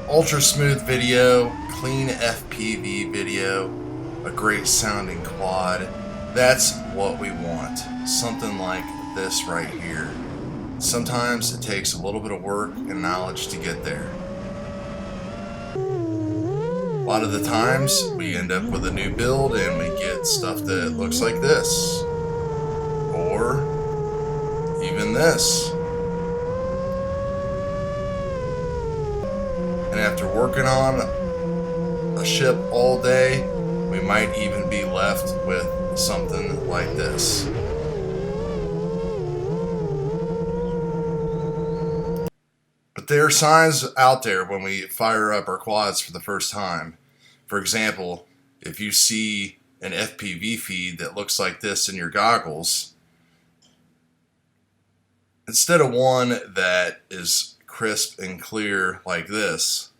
ultra smooth video, clean FPV video, a great sounding quad. That's what we want. Something like this right here. Sometimes it takes a little bit of work and knowledge to get there. A lot of the times we end up with a new build and we get stuff that looks like this. Or even this. And after working on a ship all day, we might even be left with something like this. But there are signs out there when we fire up our quads for the first time. For example, if you see an FPV feed that looks like this in your goggles, instead of one that is crisp and clear like this,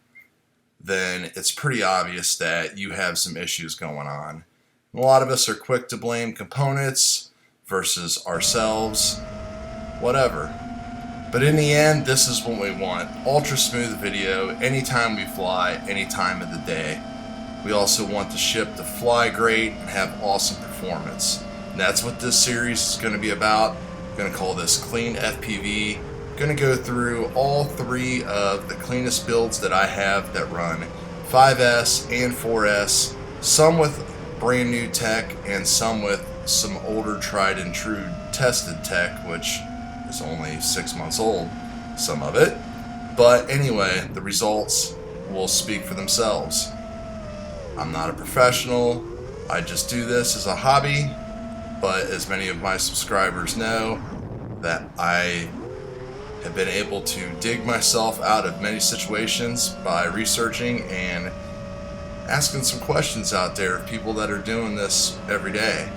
then it's pretty obvious that you have some issues going on. A lot of us are quick to blame components versus ourselves, whatever. But in the end, this is what we want. Ultra smooth video, anytime we fly, any time of the day. We also want the ship to fly great and have awesome performance. And that's what this series is going to be about. I'm going to call this Clean FPV. I'm going to go through all three of the cleanest builds that I have that run 5S and 4S. Some with brand new tech and some with some older tried and true tested tech, which is only 6 months old, some of it. But anyway, the results will speak for themselves. I'm not a professional, I just do this as a hobby, but as many of my subscribers know, that I have been able to dig myself out of many situations by researching and asking some questions out there of people that are doing this every day.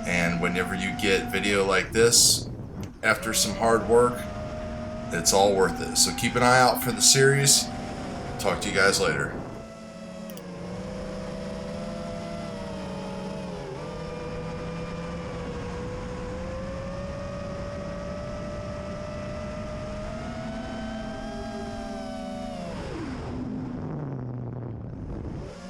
And whenever you get video like this, after some hard work, it's all worth it. So keep an eye out for the series. Talk to you guys later.